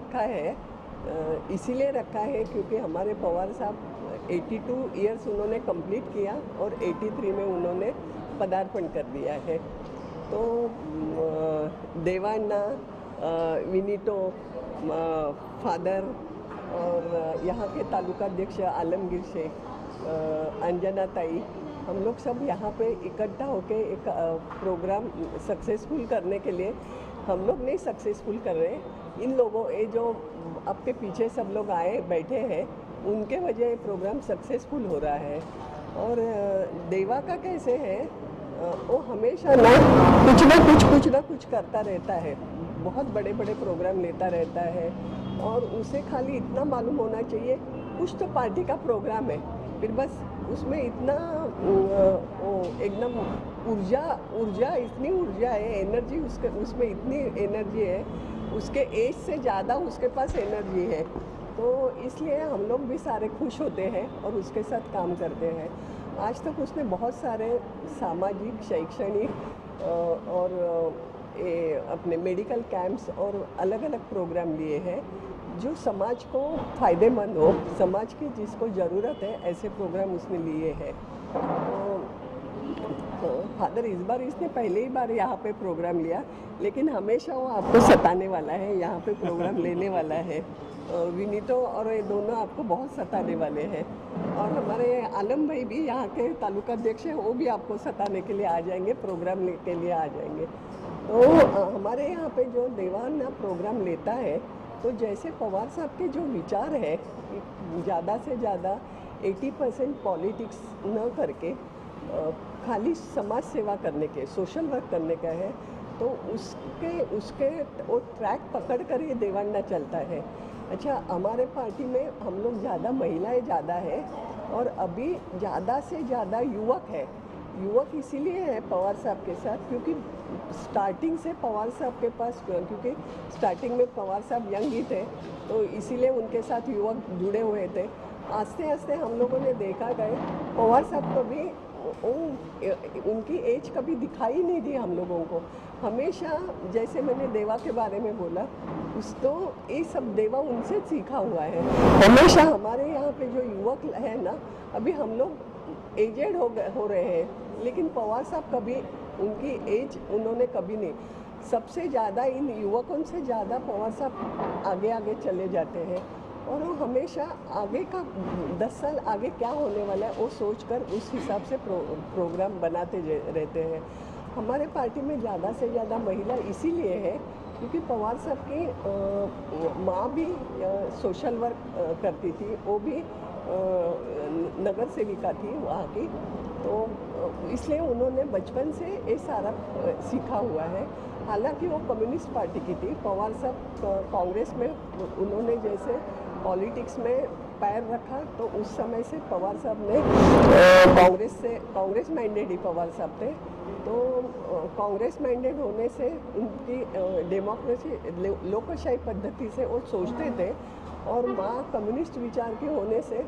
रखा है, इसीलिए रखा है क्योंकि हमारे पवार साहब 82 ईयर्स उन्होंने कंप्लीट किया और 83 में उन्होंने पदार्पण कर दिया है। तो देवान्ना, विनीतो, फादर और यहाँ के तालुका अध्यक्ष आलमगीर शेख, अंजना ताई, हम लोग सब यहाँ पे इकट्ठा होके एक प्रोग्राम सक्सेसफुल करने के लिए, हम लोग नहीं सक्सेसफुल कर रहे, इन लोगों ये जो आपके पीछे सब लोग आए बैठे हैं उनके वजह ये प्रोग्राम सक्सेसफुल हो रहा है। और देवा का कैसे है, वो हमेशा ना कुछ करता रहता है, बहुत बड़े बड़े प्रोग्राम लेता रहता है और उसे खाली इतना मालूम होना चाहिए कुछ तो पार्टी का प्रोग्राम है, फिर बस उसमें इतना एकदम ऊर्जा इतनी ऊर्जा है, एनर्जी उसमें इतनी एनर्जी है, उसके एज से ज़्यादा उसके पास एनर्जी है। तो इसलिए हम लोग भी सारे खुश होते हैं और उसके साथ काम करते हैं। आज तक उसने बहुत सारे सामाजिक, शैक्षणिक और अपने मेडिकल कैंप्स और अलग अलग प्रोग्राम लिए हैं जो समाज को फ़ायदेमंद हो, समाज की जिसको ज़रूरत है ऐसे प्रोग्राम उसने लिए हैं। तो फादर इस बार इसने पहले ही बार यहाँ पे प्रोग्राम लिया, लेकिन हमेशा वो आपको सताने वाला है, यहाँ पे प्रोग्राम लेने वाला है। विनीतो और ये दोनों आपको बहुत सताने वाले हैं। और हमारे आलम भाई भी यहाँ के तालुका अध्यक्ष हैं, वो भी आपको सताने के लिए आ जाएंगे, प्रोग्राम के लिए आ जाएंगे। तो हमारे यहाँ पे जो देवान्ना प्रोग्राम लेता है, तो जैसे पवार साहब के जो विचार है कि ज़्यादा से ज़्यादा 80% पॉलिटिक्स न करके खाली समाज सेवा करने के, सोशल वर्क करने का है, तो उसके वो ट्रैक पकड़ कर ये देवान्ना चलता है। अच्छा, हमारे पार्टी में हम लोग ज़्यादा महिलाएं ज़्यादा है और अभी ज़्यादा से ज़्यादा युवक है। युवक इसीलिए है पवार साहब के साथ क्योंकि स्टार्टिंग से पवार साहब के पास, क्योंकि स्टार्टिंग में पवार साहब यंग ही थे तो इसीलिए उनके साथ युवक जुड़े हुए थे। आस्ते आस्ते हम लोगों ने देखा गए पवार साहब को भी उनकी एज कभी दिखाई नहीं दी हम लोगों को। हमेशा जैसे मैंने देवा के बारे में बोला, तो ये सब देवा उनसे सीखा हुआ है। हमेशा हमारे यहाँ पे जो युवक है ना, अभी हम लोग एजेड हो रहे हैं, लेकिन पवार साहब कभी उनकी एज उन्होंने कभी नहीं, सबसे ज़्यादा इन युवकों से ज़्यादा पवार साहब आगे आगे चले जाते हैं और वो हमेशा आगे का 10 साल आगे क्या होने वाला है वो सोचकर उस हिसाब से प्रोग्राम बनाते रहते हैं। हमारे पार्टी में ज़्यादा से ज़्यादा महिला इसीलिए है क्योंकि पवार साहब की माँ भी सोशल वर्क करती थी, वो भी नगर सेविका थी वहाँ की, तो इसलिए उन्होंने बचपन से ये सारा सीखा हुआ है। हालांकि वो कम्युनिस्ट पार्टी की थी, पवार साहब कांग्रेस में उन्होंने जैसे पॉलिटिक्स में पैर रखा तो उस समय से पवार साहब ने कांग्रेस माइंडेड ही पवार साहब थे, तो कांग्रेस माइंडेड होने से उनकी डेमोक्रेसी लोकशाही पद्धति से वो सोचते थे और माँ कम्युनिस्ट विचार के होने से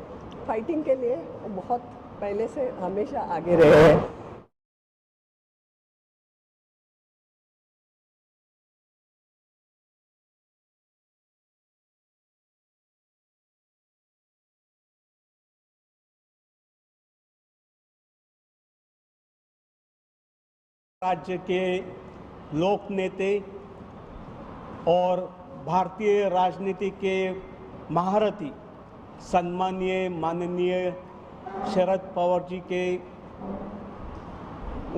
फाइटिंग के लिए बहुत पहले से हमेशा आगे रहे हैं। राज्य के लोक नेते और भारतीय राजनीति के महारथी सम्मानीय माननीय शरद पवार जी के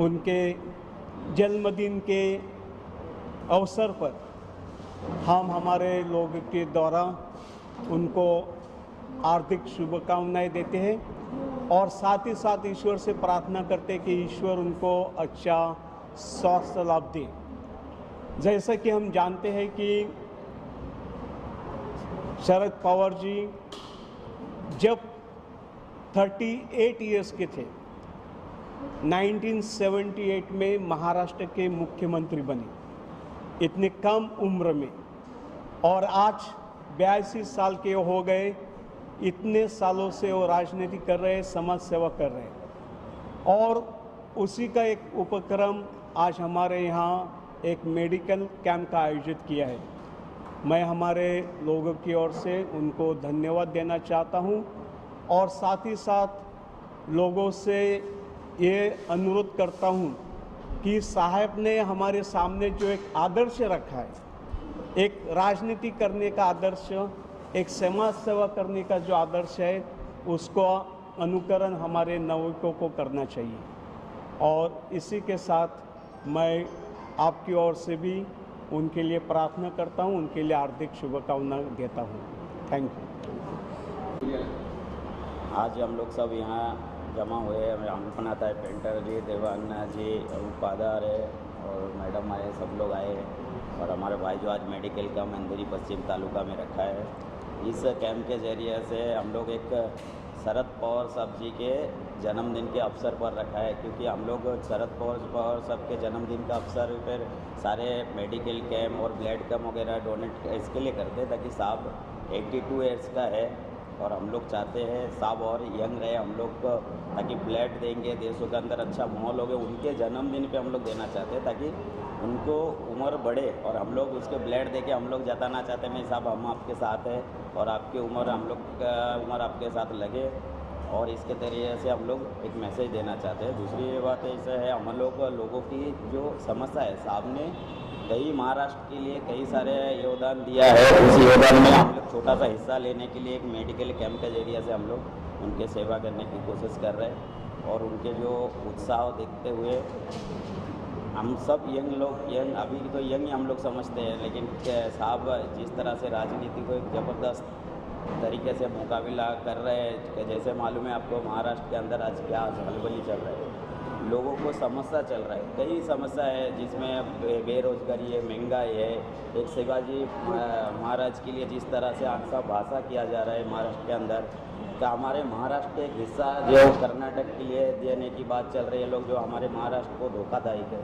उनके जन्मदिन के अवसर पर हम हमारे लोग के द्वारा उनको हार्दिक शुभकामनाएं देते हैं और साथ ही साथ ईश्वर से प्रार्थना करते हैं कि ईश्वर उनको अच्छा स्वास्थ्य लाभ दे। जैसा कि हम जानते हैं कि शरद पवार जी जब 38 इयर्स के थे 1978 में महाराष्ट्र के मुख्यमंत्री बने इतने कम उम्र में, और आज 82 साल के हो गए। इतने सालों से वो राजनीति कर रहे हैं, समाज सेवा कर रहे हैं और उसी का एक उपक्रम आज हमारे यहाँ एक मेडिकल कैंप का आयोजित किया है। मैं हमारे लोगों की ओर से उनको धन्यवाद देना चाहता हूं और साथ ही साथ लोगों से ये अनुरोध करता हूं कि साहब ने हमारे सामने जो एक आदर्श रखा है, एक राजनीति करने का आदर्श, एक समाज सेवा करने का जो आदर्श है, उसको अनुकरण हमारे नागरिकों को करना चाहिए। और इसी के साथ मैं आपकी ओर से भी उनके लिए प्रार्थना करता हूं, उनके लिए हार्दिक शुभकामनाएं देता हूं। Thank you. आज हम लोग सब यहाँ जमा हुए हैं। अल्पना ताई पेंटर जी, देवान्ना जी, उपाधार है और मैडम आए, सब लोग आए हैं। और हमारे भाई जो आज मेडिकल कैंप अंधेरी पश्चिम तालुका में रखा है, इस कैंप के ज़रिए से हम लोग एक शरद पवार साहब जी के जन्मदिन के अवसर पर रखा है, क्योंकि हम लोग शरद पवार साहब के जन्मदिन का अवसर पर सारे मेडिकल कैंप और ब्लड कैंप वगैरह डोनेट इसके लिए करते हैं, ताकि साहब 82 ईयर्स का है और हम लोग चाहते हैं साहब और यंग रहे हम लोग को, ताकि ब्लड देंगे, देशों के अंदर अच्छा माहौल होगा। उनके जन्मदिन पे हम लोग देना चाहते हैं ताकि उनको उम्र बढ़े और हम लोग उसके ब्लड दे के हम लोग जताना चाहते हैं नहीं साहब हम आपके साथ हैं और आपकी उम्र हम लोग का उम्र आपके साथ लगे, और इसके तरीके से हम लोग एक मैसेज देना चाहते हैं। दूसरी बात ऐसा है, हम लोगों की जो समस्या है, साहब ने कई महाराष्ट्र के लिए कई सारे योगदान दिया है। उस योगदान में हम लोग छोटा सा हिस्सा लेने के लिए एक मेडिकल कैंप के जरिए से हम लोग उनके सेवा करने की कोशिश कर रहे हैं। और उनके जो उत्साह देखते हुए हम सब यंग अभी तो यंग ही हम लोग समझते हैं, लेकिन साहब जिस तरह से राजनीति को एक ज़बरदस्त तरीके से मुकाबला कर रहे हैं, कि जैसे मालूम है आपको महाराष्ट्र के अंदर आज क्या हलबली चल रहा है, लोगों को समस्या चल रहा है, कई समस्या है जिसमें बेरोजगारी है, महंगाई है। एक शिवाजी महाराज के लिए जिस तरह से आंसा भाषा किया जा रहा है महाराष्ट्र के अंदर, तो हमारे महाराष्ट्र के एक हिस्सा जो कर्नाटक के लिए देने की बात चल रही है, लोग जो हमारे महाराष्ट्र को धोखादायक है।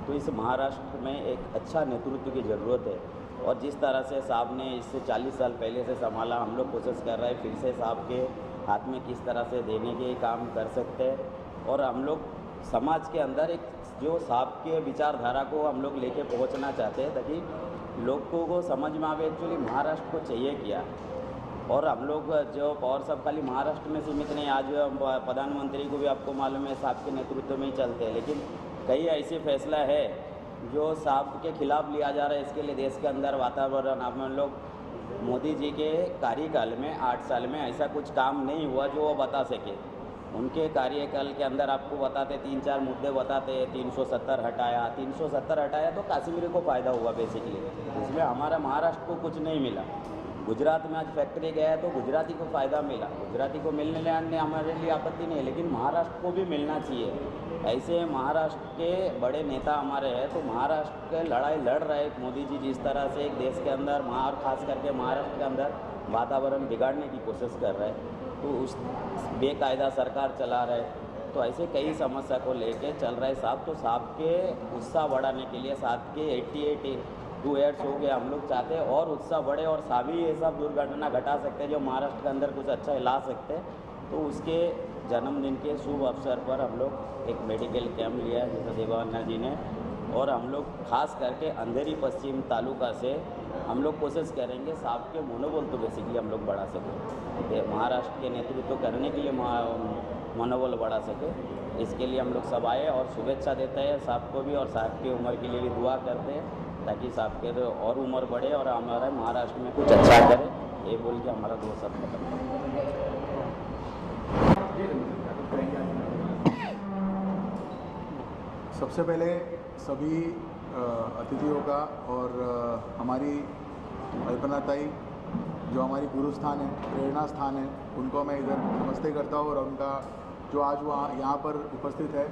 तो इस महाराष्ट्र में एक अच्छा नेतृत्व की ज़रूरत है। और जिस तरह से साहब ने इससे 40 साल पहले से संभाला, हम लोग कोशिश कर रहे हैं फिर से साहब के हाथ में किस तरह से देने के काम कर सकते हैं। और हम लोग समाज के अंदर एक जो साहब के विचारधारा को हम लोग लेके पहुंचना चाहते हैं, ताकि लोगों को समझ में आवे एक्चुअली महाराष्ट्र को चाहिए क्या। और हम लोग जो पवार साहब खाली महाराष्ट्र में सीमित नहीं, आज प्रधानमंत्री को भी आपको मालूम है साहब के नेतृत्व में ही चलते हैं, लेकिन कई ऐसे फैसला है जो साहब के खिलाफ लिया जा रहा है। इसके लिए देश के अंदर वातावरण, हम लोग मोदी जी के कार्यकाल में 8 साल में ऐसा कुछ काम नहीं हुआ जो वो बता सके। उनके कार्यकाल के अंदर आपको बताते 3-4 मुद्दे बताते, 370 हटाया, 370 हटाया तो कश्मीर को फ़ायदा हुआ बेसिकली, इसमें हमारा महाराष्ट्र को कुछ नहीं मिला। गुजरात में आज फैक्ट्री गया तो गुजराती को फ़ायदा मिला, गुजराती को मिलने लेने हमारे लिए आपत्ति नहीं है, लेकिन महाराष्ट्र को भी मिलना चाहिए। ऐसे महाराष्ट्र के बड़े नेता हमारे हैं, तो महाराष्ट्र के लड़ाई लड़ रहे मोदी जी जिस तरह से एक देश के अंदर और ख़ास करके महाराष्ट्र के अंदर वातावरण बिगाड़ने की कोशिश कर रहे हैं, तो उस बेकायदा सरकार चला रहे, तो ऐसे कई समस्या को लेके चल रहे साहब। तो साहब के उत्साह बढ़ाने के लिए साहब के 82 ईयर्स हो गए, हम लोग चाहते हैं और उत्साह बढ़े और सभी ये सब दुर्घटना घटा सकते हैं जो महाराष्ट्र के अंदर कुछ अच्छा ला सकते हैं। तो उसके जन्मदिन के शुभ अवसर पर हम लोग एक मेडिकल कैंप लिया है जैसे देवान्ना जी ने, और हम लोग खास करके अंधेरी पश्चिम तालुका से हम लोग कोशिश करेंगे साहब के मनोबल तो बेसिकली हम लोग बढ़ा सकें, महाराष्ट्र के नेतृत्व करने के लिए मनोबल बढ़ा सके। इसके लिए हम लोग सब आए और शुभेच्छा देते हैं साहब को भी, और साहब की उम्र के लिए भी दुआ करते हैं ताकि साहब के तो और उम्र बढ़े और हमारा महाराष्ट्र में कुछ अच्छा करे, ये बोल के हमारा 2 शब्द खत्म। सबसे पहले सभी अतिथियों का और हमारी अल्पना ताई जो हमारी गुरु स्थान है, प्रेरणा स्थान है, उनको मैं इधर नमस्ते करता हूँ। और उनका जो आज वहाँ यहाँ पर उपस्थित है,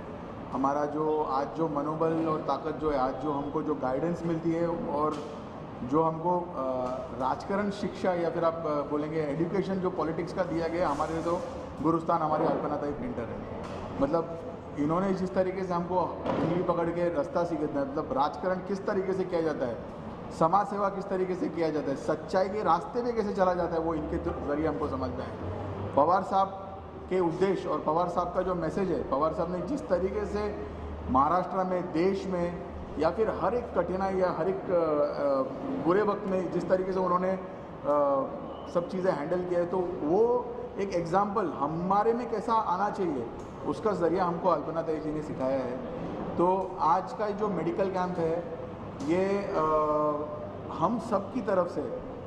हमारा जो आज जो मनोबल और ताकत जो है, आज जो हमको जो गाइडेंस मिलती है और जो हमको राजकारण शिक्षा या फिर आप बोलेंगे एजुकेशन जो पॉलिटिक्स का दिया गया, हमारे लिए तो गुरुस्थान हमारे अल्पना ताई पेंटर है। मतलब इन्होंने जिस तरीके से हमको उंगली पकड़ के रास्ता सीखा, मतलब राजकारण किस तरीके से किया जाता है, समाज सेवा किस तरीके से किया जाता है, सच्चाई के रास्ते में कैसे चला जाता है, वो इनके जरिए हमको समझना है। पवार साहब के उद्देश्य और पवार साहब का जो मैसेज है, पवार साहब ने जिस तरीके से महाराष्ट्र में, देश में या फिर हर एक कठिनाई या हर एक बुरे वक्त में जिस तरीके से उन्होंने सब चीज़ें हैंडल किया है, तो वो एक एग्ज़ाम्पल हमारे में कैसा आना चाहिए उसका ज़रिया हमको अल्पना ताई जी ने सिखाया है। तो आज का जो मेडिकल कैंप है ये हम सब की तरफ से,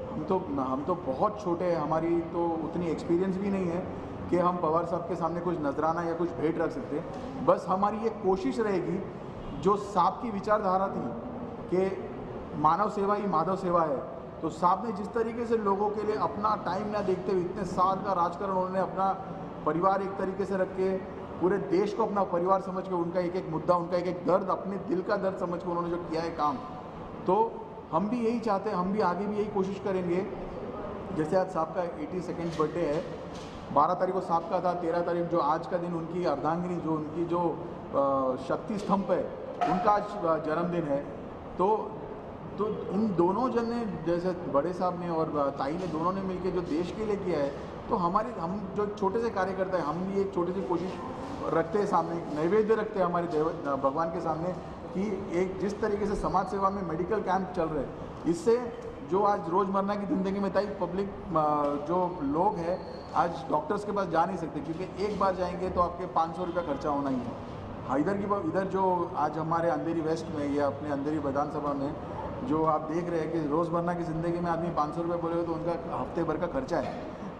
हम तो बहुत छोटे हैं, हमारी तो उतनी एक्सपीरियंस भी नहीं है कि हम पवार साहब के सामने कुछ नजराना या कुछ भेंट रख सकते। बस हमारी ये कोशिश रहेगी, जो साहब की विचारधारा थी कि मानव सेवा ही माधव सेवा है, तो साहब ने जिस तरीके से लोगों के लिए अपना टाइम ना देखते हुए इतने साल का राजकारण उन्होंने अपना परिवार एक तरीके से रख के पूरे देश को अपना परिवार समझ के उनका एक एक मुद्दा, उनका एक एक दर्द, अपने दिल का दर्द समझ के उन्होंने जो किया है काम, तो हम भी यही चाहते हैं, हम भी आगे भी यही कोशिश करेंगे। जैसे आज साहब का 82nd बर्थडे है, 12 तारीख को साहब का था, 13 तारीख जो आज का दिन उनकी अर्धांगिनी जो उनकी जो शक्ति स्तंभ है उनका आज जन्मदिन है। तो इन दोनों जन ने, जैसे बड़े साहब ने और ताई ने, दोनों ने मिलकर जो देश के लिए किया है, तो हम जो छोटे से कार्यकर्ता है, हम भी एक छोटी सी कोशिश रखते हैं, सामने नैवेद्य रखते हैं हमारे भगवान के सामने कि एक जिस तरीके से समाज सेवा में मेडिकल कैंप चल रहे हैं, इससे जो आज रोज़मर्रा की ज़िंदगी में ताई पब्लिक जो लोग हैं आज डॉक्टर्स के पास जा नहीं सकते, क्योंकि एक बार जाएंगे तो आपके 500 रुपया खर्चा होना ही है। हाँ, इधर जो आज हमारे अंधेरी वेस्ट में या अपने अंधेरी विधानसभा में जो आप देख रहे हैं कि रोज़मर्रा की ज़िंदगी में आदमी 500 रुपये बोलेगा तो उनका हफ्ते भर का खर्चा है।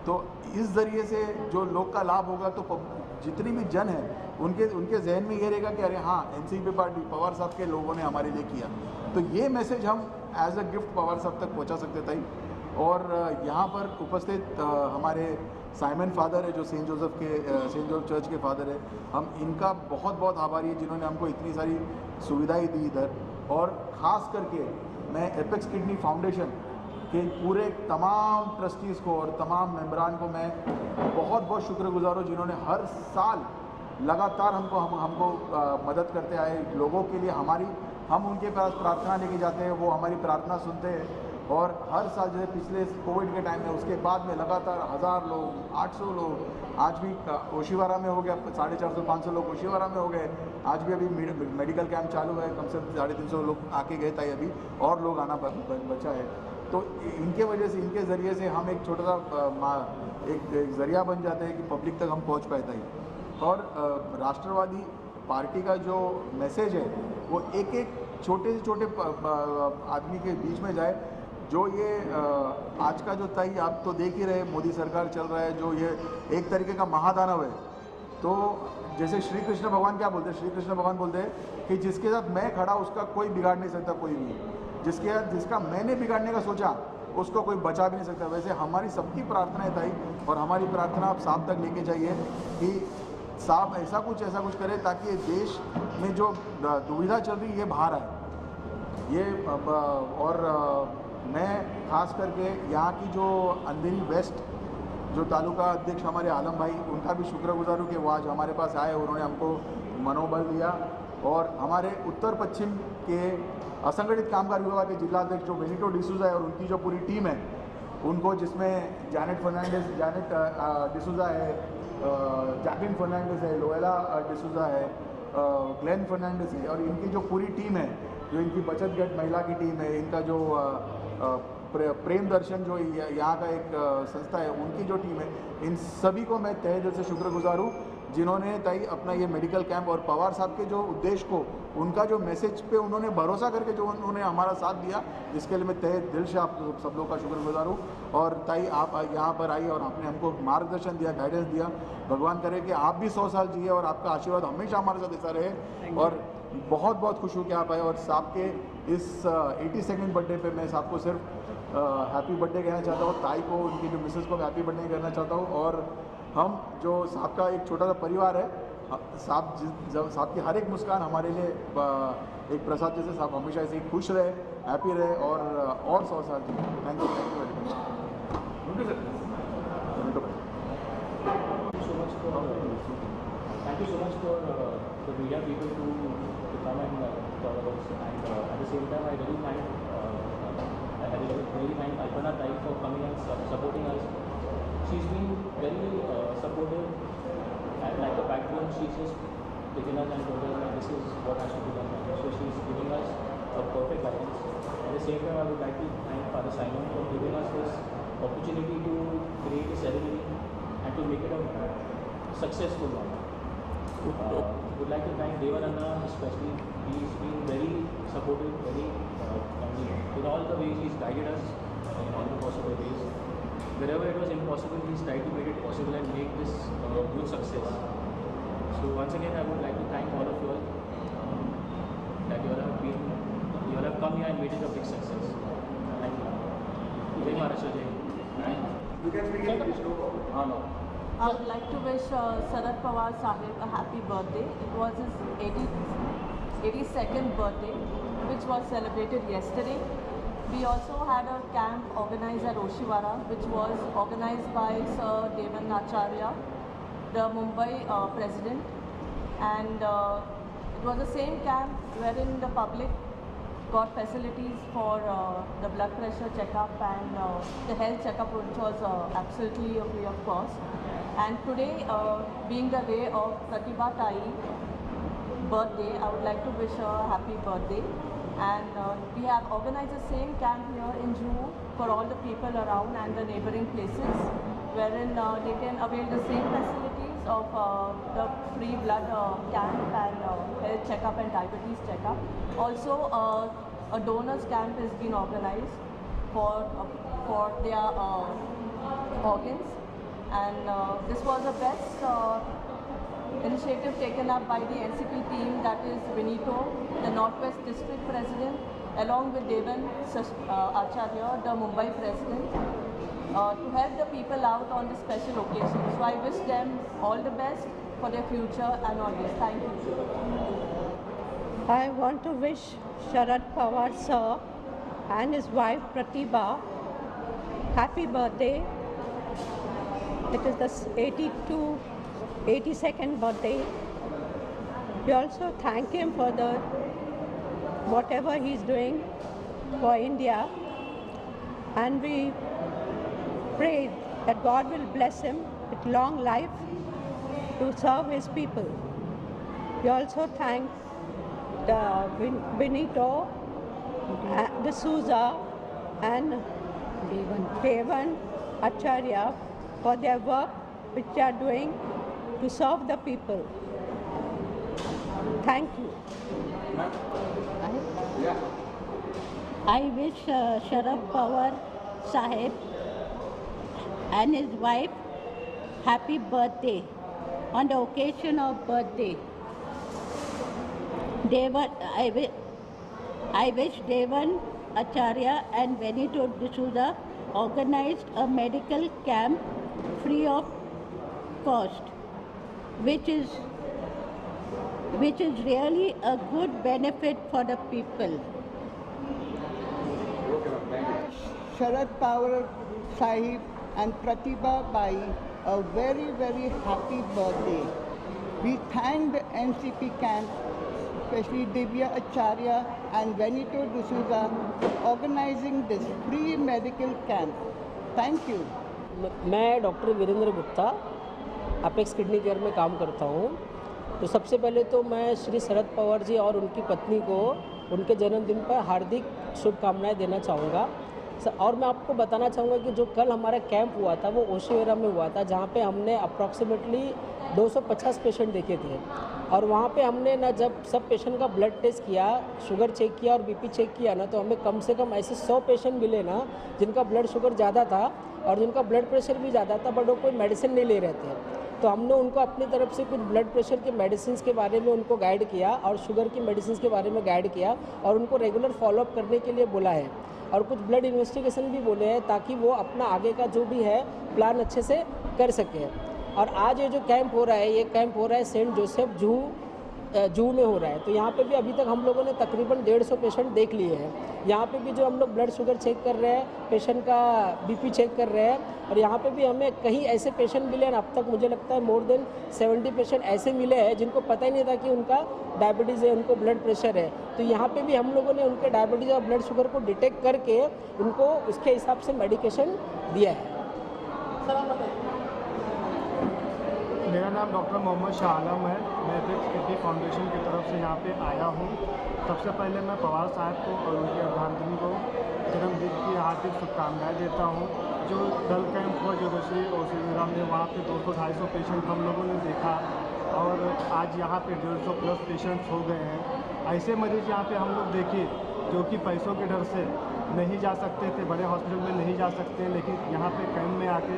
तो इस ज़रिए से जो लोग का लाभ होगा, तो जितनी भी जन है उनके जहन में ये रहेगा कि अरे हाँ, एनसीपी पार्टी पवार साहब के लोगों ने हमारे लिए किया। तो ये मैसेज हम एज अ गिफ्ट पवार साहब तक पहुंचा सकते थे। और यहाँ पर उपस्थित हमारे साइमन फादर है जो सेंट जोसेफ चर्च के फादर है, हम इनका बहुत बहुत आभारी है जिन्होंने हमको इतनी सारी सुविधाएं दी इधर। और ख़ास करके मैं एपेक्स किडनी फाउंडेशन के पूरे तमाम ट्रस्टीज़ को और तमाम मेंबरान को मैं बहुत बहुत शुक्रगुजार हूँ, जिन्होंने हर साल लगातार हमको मदद करते आए लोगों के लिए। हम उनके पास प्रार्थना लेके जाते हैं, वो हमारी प्रार्थना सुनते हैं। और हर साल जैसे पिछले कोविड के टाइम में, उसके बाद में लगातार 1000 लोग, 800 लोग, आज भी ओशिवारा में हो गया 450-500 लोग ओशिवारा में हो गए। आज भी अभी मेडिकल कैंप चालू है, कम से कम 350 लोग आके गए थे अभी, और लोग आना बचा है। तो इनके वजह से, इनके ज़रिए से हम एक छोटा सा एक ज़रिया बन जाते हैं कि पब्लिक तक हम पहुँच पाते हैं। और राष्ट्रवादी पार्टी का जो मैसेज है वो एक एक छोटे से छोटे आदमी के बीच में जाए। जो ये आज का जो ताई आप तो देख ही रहे, मोदी सरकार चल रहा है, जो ये एक तरीके का महादानव है। तो जैसे श्री कृष्ण भगवान क्या बोलते हैं, श्री कृष्ण भगवान बोलते हैं कि जिसके साथ मैं खड़ा उसका कोई बिगाड़ नहीं सकता, कोई भी। जिसका मैंने बिगाड़ने का सोचा उसको कोई बचा भी नहीं सकता। वैसे हमारी सबकी प्रार्थना है ताई, और हमारी प्रार्थना आप साहब तक लेके जाइए कि साहब ऐसा कुछ करे ताकि ये देश में जो दुविधा चल रही है ये बाहर आए। ये और मैं खास करके यहाँ की जो अंधेरी वेस्ट जो तालुका अध्यक्ष हमारे आलम भाई, उनका भी शुक्रगुजार हूँ कि वो आज हमारे पास आए, उन्होंने हमको मनोबल दिया। और हमारे उत्तर पश्चिम के असंगठित कामगार विभाग के जिलाध्यक्ष जो बेनिटो डिसूजा है और उनकी जो पूरी टीम है उनको, जिसमें जानेट डिसूजा है, जैकलिन फर्नांडिस है, लोएला डिसूजा है, ग्लेन फर्नांडिस है, और इनकी जो पूरी टीम है, जो इनकी बचत गट महिला की टीम है, इनका जो प्रेम दर्शन जो यहाँ का एक संस्था है, उनकी जो टीम है, इन सभी को मैं तहे दिल से शुक्रगुजार हूँ जिन्होंने ताई अपना ये मेडिकल कैंप और पवार साहब के जो उद्देश्य को, उनका जो मैसेज पे उन्होंने भरोसा करके जो उन्होंने हमारा साथ दिया, इसके लिए मैं तहे दिल से आप सब लोग का शुक्रगुजार हूँ। और ताई आप यहाँ पर आई और आपने हमको मार्गदर्शन दिया, गाइडेंस दिया। भगवान करे कि आप भी 100 साल जिए और आपका आशीर्वाद हमेशा हमारे साथ ऐसा रहे। और बहुत बहुत खुश हूँ कि आप आए। और साहब के इस 82nd बर्थडे पे मैं साहब को सिर्फ हैप्पी बर्थडे कहना चाहता हूँ, ताई को, उनकी जो मिसेस को मैं हैप्पी बर्थडे कहना चाहता हूँ। और हम जो साहब का एक छोटा सा परिवार है, साहब की हर एक मुस्कान हमारे लिए एक प्रसाद जैसे। साहब हमेशा ऐसे ही खुश रहे, हैप्पी रहे और 100 साल जिए। Thank you very much. Thank you so much for the media people to come and talk about us. And at the same time, I really thank Alpana Tai for coming and supporting us. She's been very supportive and like a backbone. She's just within us and told us that this is what has to be done. So she's giving us a perfect guidance. At the same time, I would like to thank Father Simon for giving us this opportunity to create a ceremony and to make it a successful one. Would like to thank Devananda especially. He's been very supportive, very in all the ways he's guided us in all the possible ways. Wherever it was impossible, he's tried to make it possible and make this good success. So once again, I would like to thank all of you all that you all have come here and made it a big success. Thank you. Jai Maharashtra, Jai. You can speak in English, no? No. I would like to wish Sharad Pawar Sahib a happy birthday. It was his 82nd birthday, which was celebrated yesterday. We also had a camp organized at Oshiwara, which was organized by Sir Devan Acharya, the Mumbai president. And it was the same camp wherein the public got facilities for the blood pressure checkup and the health checkup, which was absolutely free of cost. And today, being the day of Pratibha Tai birthday, I would like to wish her a happy birthday. And we have organized the same camp here in Juhu for all the people around and the neighboring places, wherein they can avail the same facilities of the free blood camp and health checkup and diabetes checkup. Also, a donors camp has been organized for their organs. And this was the best initiative taken up by the NCP team, that is Vinito, the Northwest District President, along with Devan Acharya, the Mumbai President, to help the people out on this special occasion. So I wish them all the best for their future and always. Thank you. I want to wish Sharad Pawar sir and his wife Pratibha happy birthday. It is the 82nd birthday. We also thank him for whatever he's doing for India, and we pray that God will bless him with long life to serve his people. We also thank the Benito, D'Souza and Devan Acharya for their work which they are doing to serve the people. Thank you. I wish Sharad Pawar Sahib and his wife happy birthday on the occasion of birthday. I wish Devan Acharya and Benito D'Souza organized a medical camp free of cost, which is really a good benefit for the people. Sharad Pawar Sahib and Pratibha Bai a very, very happy birthday. We thank the NCP camp, especially Divya Acharya and Benito D'Souza, for organizing this free medical camp. Thank you. मैं doctor Virendra Gupta Apex Kidney Care में काम करता हूँ। तो सबसे पहले तो मैं श्री शरद पवार जी और उनकी पत्नी को उनके जन्मदिन पर हार्दिक शुभकामनाएं देना चाहूँगा। और मैं आपको बताना चाहूँगा कि जो कल हमारा कैंप हुआ था वो ओशिवारा में हुआ था, जहाँ पे हमने अप्रॉक्सीमेटली 250 पेशेंट देखे थे। और वहाँ पे हमने ना जब सब पेशेंट का ब्लड टेस्ट किया, शुगर चेक किया और बीपी चेक किया ना, तो हमें कम से कम ऐसे 100 पेशेंट मिले ना जिनका ब्लड शुगर ज़्यादा था और जिनका ब्लड प्रेशर भी ज़्यादा था, बट वो कोई मेडिसिन नहीं ले रहे थे। तो हमने उनको अपनी तरफ से कुछ ब्लड प्रेशर के मेडिसिन के बारे में उनको गाइड किया और शुगर की मेडिसिन के बारे में गाइड किया और उनको रेगुलर फॉलोअप करने के लिए बोला है और कुछ ब्लड इन्वेस्टिगेशन भी बोले हैं ताकि वो अपना आगे का जो भी है प्लान अच्छे से कर सके। और आज ये जो कैंप हो रहा है, ये कैंप हो रहा है सेंट जोसेफ जूहू में हो रहा है। तो यहाँ पे भी अभी तक हम लोगों ने तकरीबन 150 पेशेंट देख लिए हैं। यहाँ पे भी जो हम लोग ब्लड शुगर चेक कर रहे हैं, पेशेंट का बीपी चेक कर रहे हैं, और यहाँ पे भी हमें कहीं ऐसे पेशेंट मिले हैं, अब तक मुझे लगता है मोर देन 70 पेशेंट ऐसे मिले हैं जिनको पता ही नहीं था कि उनका डायबिटीज़ है, उनको ब्लड प्रेशर है। तो यहाँ पे भी हम लोगों ने उनके डायबिटीज़ और ब्लड शुगर को डिटेक्ट करके उनको उसके हिसाब से मेडिकेशन दिया है। मेरा नाम डॉक्टर मोहम्मद शाह आलम है। मैं एपेक्स किडनी फाउंडेशन की तरफ से यहाँ पे आया हूँ। सबसे पहले मैं पवार साहब को और उनके अर्धांगिनी को जन्मदिन की हार्दिक शुभकामनाएँ देता हूँ। जो कल कैंप हुआ जो श्री ओसीराम ने, वहाँ पे 200-250 पेशेंट हम लोगों ने देखा और आज यहाँ पे 150 प्लस पेशेंट्स हो गए हैं। ऐसे मरीज़ यहाँ पे हम लोग देखे जो कि पैसों के डर से नहीं जा सकते थे, बड़े हॉस्पिटल में नहीं जा सकते, लेकिन यहाँ पे कैंप में आके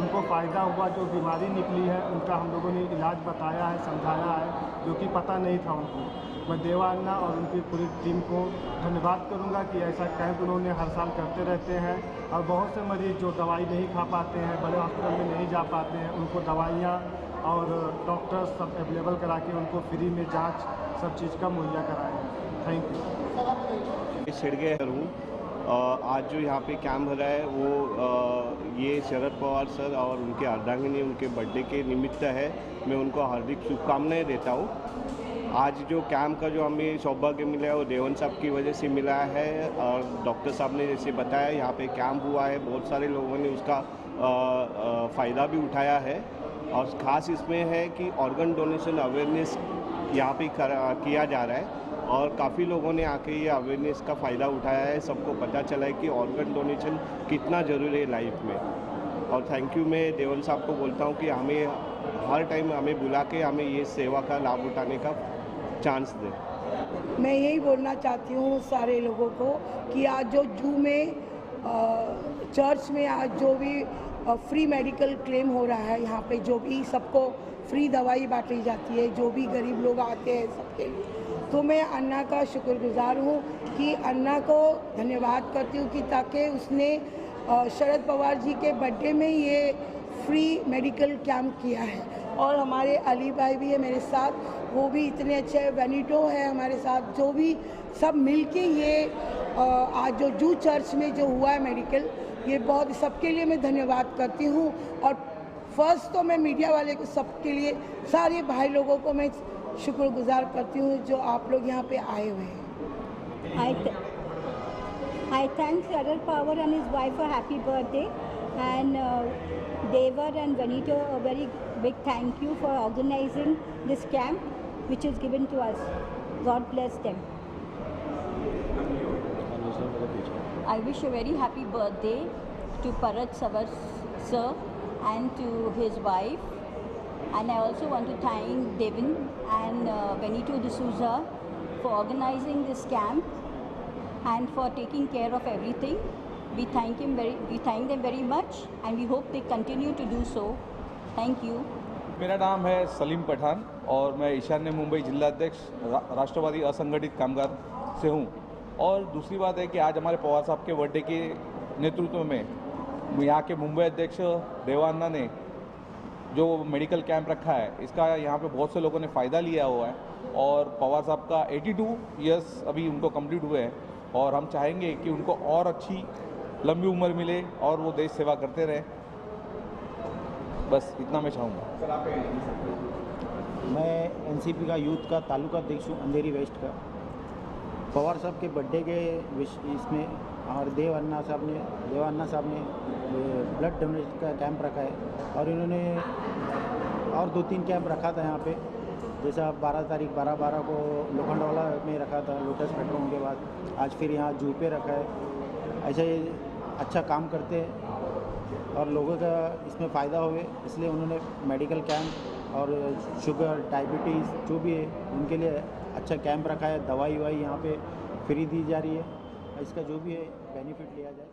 उनको फ़ायदा हुआ। जो बीमारी निकली है उनका हम लोगों ने इलाज बताया है, समझाया है, जो कि पता नहीं था उनको। मैं देवा अन्ना और उनकी पूरी टीम को धन्यवाद करूँगा कि ऐसा कैंप उन्होंने हर साल करते रहते हैं। और बहुत से मरीज़ जो दवाई नहीं खा पाते हैं, बड़े हॉस्पिटल में नहीं जा पाते हैं, उनको दवाइयाँ और डॉक्टर्स सब अवेलेबल करा के उनको फ्री में जाँच सब चीज़ का मुहैया कराएँ। Thank you. शिड़गे हूँ। आज जो यहाँ पे कैंप हो रहा है वो ये शरद पवार सर और उनके अर्धांगिनी उनके बर्थडे के निमित्त है। मैं उनको हार्दिक शुभकामनाएं देता हूँ। आज जो कैंप का जो हमें सौभाग्य मिला है वो देवन साहब की वजह से मिला है और डॉक्टर साहब ने जैसे बताया यहाँ पे कैंप हुआ है, बहुत सारे लोगों ने उसका फ़ायदा भी उठाया है। और ख़ास इसमें है कि ऑर्गन डोनेशन अवेयरनेस यहाँ पे किया जा रहा है और काफ़ी लोगों ने आके ये अवेयरनेस का फ़ायदा उठाया है। सबको पता चला है कि ऑर्गन डोनेशन कितना ज़रूरी है लाइफ में। और थैंक यू मैं देवन साहब को बोलता हूँ कि हमें हर टाइम हमें बुला के हमें ये सेवा का लाभ उठाने का चांस दें। मैं यही बोलना चाहती हूँ सारे लोगों को कि आज जो जू में चर्च में आज जो भी फ्री मेडिकल क्लेम हो रहा है, यहाँ पे जो भी सबको फ्री दवाई बांटी जाती है, जो भी गरीब लोग आते हैं सबके लिए, तो मैं अन्ना का शुक्रगुजार हूँ कि अन्ना को धन्यवाद करती हूँ कि ताकि उसने शरद पवार जी के बर्थडे में ये फ्री मेडिकल कैंप किया है। और हमारे अली भाई भी है मेरे साथ, वो भी इतने अच्छे, वेनिटो है हमारे साथ, जो भी सब मिलके ये आज जो जू चर्च में जो हुआ है मेडिकल, ये बहुत सबके लिए मैं धन्यवाद करती हूँ। और फर्स्ट तो मैं मीडिया वाले को सबके लिए सारे भाई लोगों को मैं शुक्रगुजार करती हूँ जो आप लोग यहाँ पे आए हुए हैं। I thank Sharad Pawar and his wife a happy birthday, and Devar and Vanito a very big thank you for organizing this camp which is given to us. God bless them. I wish a very happy birthday to Parat Savar sir and to his wife, and I also want to thank Devin and Benito D'Souza for organizing this camp and for taking care of everything. We thank them very much, and we hope they continue to do so. Thank you. मेरा नाम है सलीम पठान और मैं ईशान्य मुंबई जिलाध्यक्ष राष्ट्रवादी असंगठित कामगार से हूँ। और दूसरी बात है कि आज हमारे पवार साहब के बर्थडे के नेतृत्व में यहाँ के मुंबई अध्यक्ष देवान्ना ने जो मेडिकल कैंप रखा है, इसका यहाँ पे बहुत से लोगों ने फ़ायदा लिया हुआ है। और पवार साहब का 82 ईयर्स अभी उनको कंप्लीट हुए हैं और हम चाहेंगे कि उनको और अच्छी लंबी उम्र मिले और वो देश सेवा करते रहें। बस इतना मैं चाहूँगा। मैं एनसीपी का यूथ का तालुका अध्यक्ष हूँ, अंधेरी वेस्ट का। पवार साहब के बर्थडे के इसमें और देवान्ना साहब ने ब्लड डोनेशन का कैंप रखा है और इन्होंने और 2-3 कैंप रखा था यहाँ पे, जैसा 12 को लोखंडवाला में रखा था लोटस पेट्रोल के बाद, आज फिर यहाँ जू पे रखा है। ऐसे अच्छा काम करते हैं और लोगों का इसमें फ़ायदा हुए, इसलिए उन्होंने मेडिकल कैंप और शुगर डायबिटीज़ जो भी है उनके लिए अच्छा कैंप रखा है। दवाई यहाँ पे फ्री दी जा रही है, इसका जो भी है बेनिफिट लिया जाए।